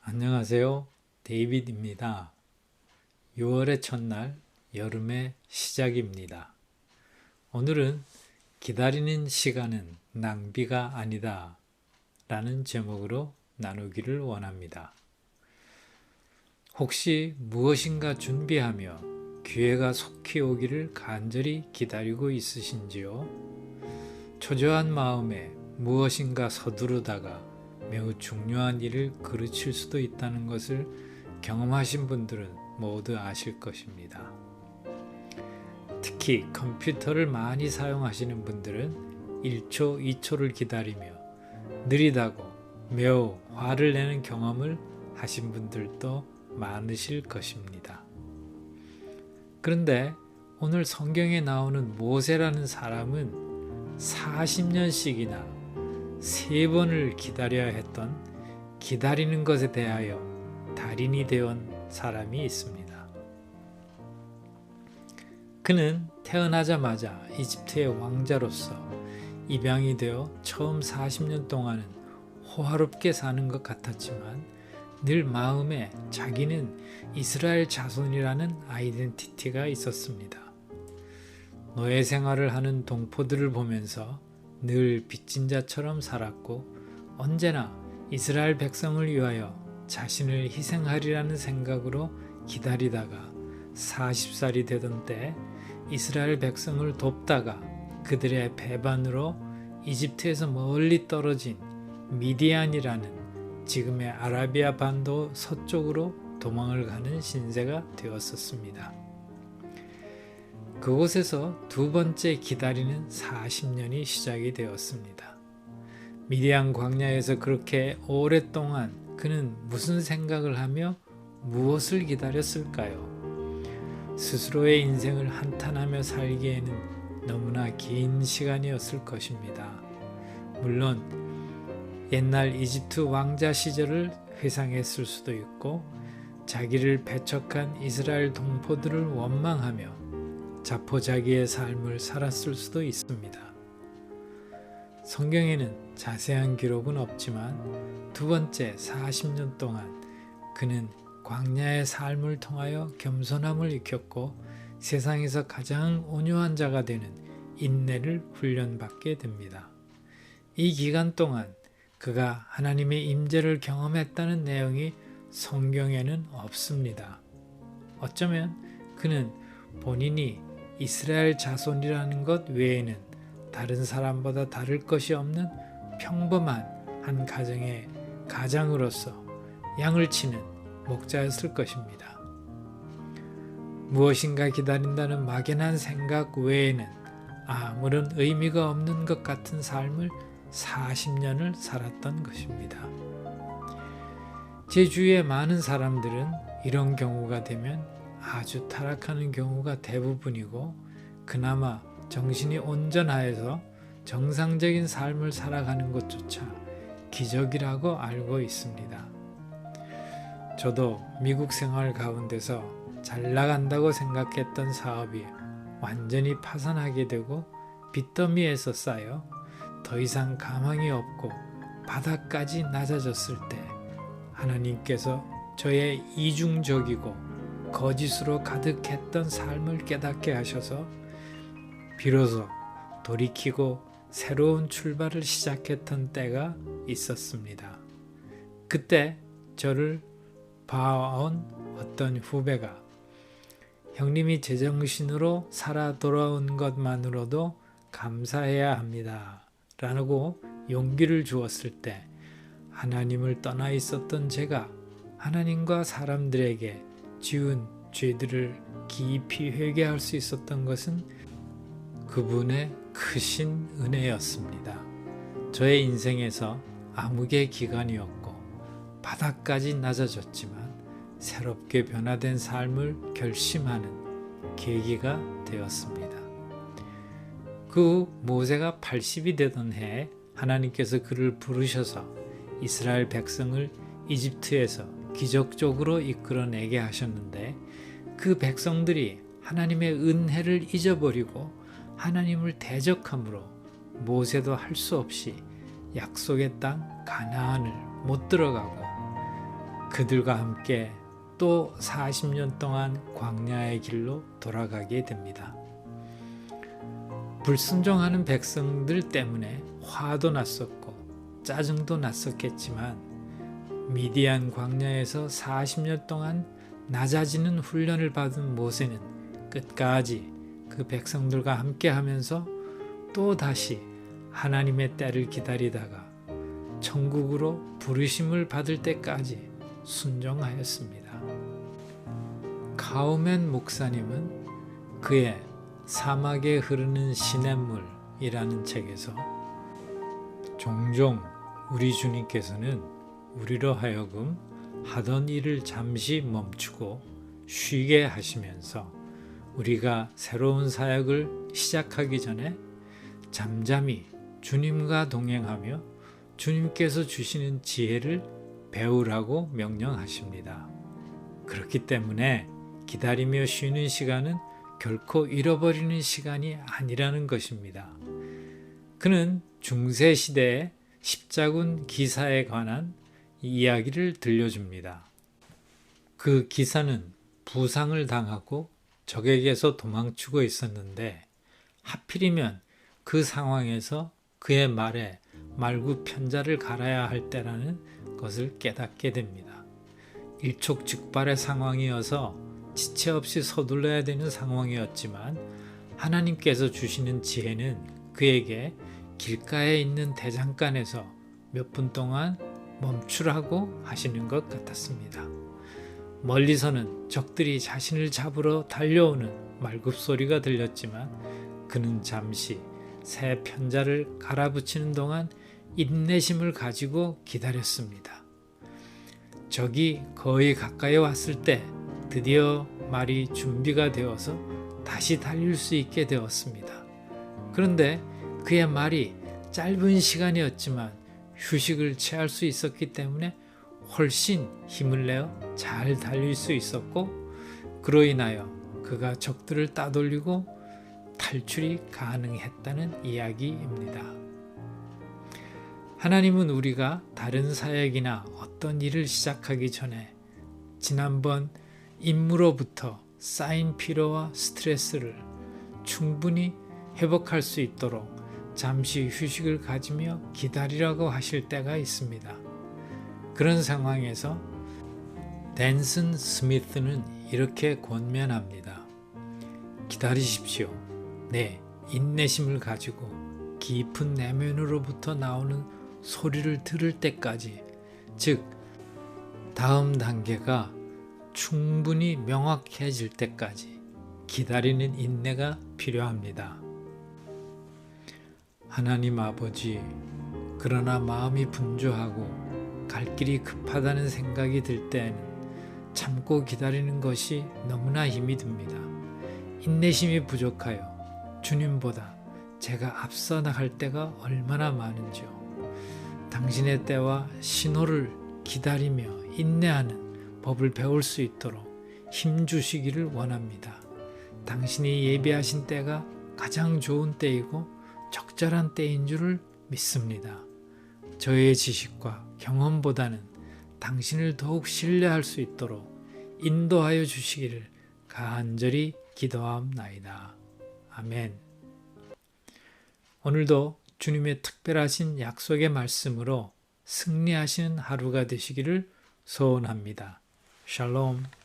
안녕하세요. 데이빗입니다. 6월의 첫날, 여름의 시작입니다. 오늘은 기다리는 시간은 낭비가 아니다 라는 제목으로 나누기를 원합니다. 혹시 무엇인가 준비하며 기회가 속히 오기를 간절히 기다리고 있으신지요? 초조한 마음에 무엇인가 서두르다가 매우 중요한 일을 그르칠 수도 있다는 것을 경험하신 분들은 모두 아실 것입니다. 특히 컴퓨터를 많이 사용하시는 분들은 1초, 2초를 기다리며 느리다고 매우 화를 내는 경험을 하신 분들도 많으실 것입니다. 그런데 오늘 성경에 나오는 모세라는 사람은 40년씩이나 3번을 기다려야 했던 기다리는 것에 대하여 달인이 되어온 사람이 있습니다. 그는 태어나자마자 이집트의 왕자로서 입양이 되어 처음 40년 동안은 호화롭게 사는 것 같았지만 늘 마음에 자기는 이스라엘 자손이라는 아이덴티티가 있었습니다. 노예 생활을 하는 동포들을 보면서 늘 빚진 자처럼 살았고 언제나 이스라엘 백성을 위하여 자신을 희생하리라는 생각으로 기다리다가 40살이 되던 때 이스라엘 백성을 돕다가 그들의 배반으로 이집트에서 멀리 떨어진 미디안이라는 지금의 아라비아 반도 서쪽으로 도망을 가는 신세가 되었었습니다. 그곳에서 두 번째 기다리는 40년이 시작이 되었습니다. 미디안 광야에서 그렇게 오랫동안 그는 무슨 생각을 하며 무엇을 기다렸을까요? 스스로의 인생을 한탄하며 살기에는 너무나 긴 시간이었을 것입니다. 물론 옛날 이집트 왕자 시절을 회상했을 수도 있고 자기를 배척한 이스라엘 동포들을 원망하며 자포자기의 삶을 살았을 수도 있습니다. 성경에는 자세한 기록은 없지만 두 번째 40년 동안 그는 광야의 삶을 통하여 겸손함을 익혔고 세상에서 가장 온유한 자가 되는 인내를 훈련받게 됩니다. 이 기간 동안 그가 하나님의 임재를 경험했다는 내용이 성경에는 없습니다. 어쩌면 그는 본인이 이스라엘 자손이라는 것 외에는 다른 사람보다 다를 것이 없는 평범한 한 가정의 가장으로서 양을 치는 목자였을 것입니다. 무엇인가 기다린다는 막연한 생각 외에는 아무런 의미가 없는 것 같은 삶을 40년을 살았던 것입니다. 제 주위의 많은 사람들은 이런 경우가 되면 아주 타락하는 경우가 대부분이고 그나마 정신이 온전하여서 정상적인 삶을 살아가는 것조차 기적이라고 알고 있습니다. 저도 미국 생활 가운데서 잘 나간다고 생각했던 사업이 완전히 파산하게 되고 빚더미에서 쌓여 더 이상 가망이 없고 바닥까지 낮아졌을 때 하나님께서 저의 이중적이고 거짓으로 가득했던 삶을 깨닫게 하셔서 비로소 돌이키고 새로운 출발을 시작했던 때가 있었습니다. 그때 저를 봐온 어떤 후배가 형님이 제정신으로 살아 돌아온 것만으로도 감사해야 합니다 라고 용기를 주었을 때 하나님을 떠나 있었던 제가 하나님과 사람들에게 지은 죄들을 깊이 회개할 수 있었던 것은 그분의 크신 은혜였습니다. 저의 인생에서 암흑의 기간이었고 바닥까지 낮아졌지만 새롭게 변화된 삶을 결심하는 계기가 되었습니다. 그 후 모세가 80이 되던 해에 하나님께서 그를 부르셔서 이스라엘 백성을 이집트에서 기적적으로 이끌어내게 하셨는데 그 백성들이 하나님의 은혜를 잊어버리고 하나님을 대적함으로 모세도 할 수 없이 약속의 땅 가나안을 못 들어가고 그들과 함께 또 40년 동안 광야의 길로 돌아가게 됩니다. 불순종하는 백성들 때문에 화도 났었고 짜증도 났었겠지만 미디안 광야에서 40년 동안 낮아지는 훈련을 받은 모세는 끝까지 그 백성들과 함께 하면서 또 다시 하나님의 때를 기다리다가 천국으로 부르심을 받을 때까지 순종하였습니다. 카우맨 목사님은 그의 사막에 흐르는 시냇물이라는 책에서 종종 우리 주님께서는 우리로 하여금 하던 일을 잠시 멈추고 쉬게 하시면서 우리가 새로운 사역을 시작하기 전에 잠잠히 주님과 동행하며 주님께서 주시는 지혜를 배우라고 명령하십니다. 그렇기 때문에 기다리며 쉬는 시간은 결코 잃어버리는 시간이 아니라는 것입니다. 그는 중세시대의 십자군 기사에 관한 이야기를 들려줍니다. 그 기사는 부상을 당하고 적에게서 도망치고 있었는데 하필이면 그 상황에서 그의 말에 말구편자를 갈아야 할 때라는 것을 깨닫게 됩니다. 일촉즉발의 상황이어서 지체 없이 서둘러야 되는 상황이었지만 하나님께서 주시는 지혜는 그에게 길가에 있는 대장간에서 몇 분 동안 멈추라고 하시는 것 같았습니다. 멀리서는 적들이 자신을 잡으러 달려오는 말굽소리가 들렸지만 그는 잠시 새 편자를 갈아붙이는 동안 인내심을 가지고 기다렸습니다. 적이 거의 가까이 왔을 때 드디어 말이 준비가 되어서 다시 달릴 수 있게 되었습니다. 그런데 그의 말이 짧은 시간이었지만 휴식을 취할 수 있었기 때문에 훨씬 힘을 내어 잘 달릴 수 있었고 그로 인하여 그가 적들을 따돌리고 탈출이 가능했다는 이야기입니다. 하나님은 우리가 다른 사역이나 어떤 일을 시작하기 전에 지난번 임무로부터 쌓인 피로와 스트레스를 충분히 회복할 수 있도록 잠시 휴식을 가지며 기다리라고 하실 때가 있습니다. 그런 상황에서 댄슨 스미스는 이렇게 권면합니다. 기다리십시오. 네, 인내심을 가지고 깊은 내면으로부터 나오는 소리를 들을 때까지, 즉 다음 단계가 충분히 명확해질 때까지 기다리는 인내가 필요합니다. 하나님 아버지, 그러나 마음이 분주하고 갈 길이 급하다는 생각이 들 때에는 참고 기다리는 것이 너무나 힘이 듭니다. 인내심이 부족하여 주님보다 제가 앞서 나갈 때가 얼마나 많은지요. 당신의 때와 신호를 기다리며 인내하는 법을 배울 수 있도록 힘 주시기를 원합니다. 당신이 예비하신 때가 가장 좋은 때이고 적절한 때인 줄을 믿습니다. 저의 지식과 경험보다는 당신을 더욱 신뢰할 수 있도록 인도하여 주시기를 간절히 기도하옵나이다. 아멘. 오늘도 주님의 특별하신 약속의 말씀으로 승리하시는 하루가 되시기를 소원합니다. 샬롬.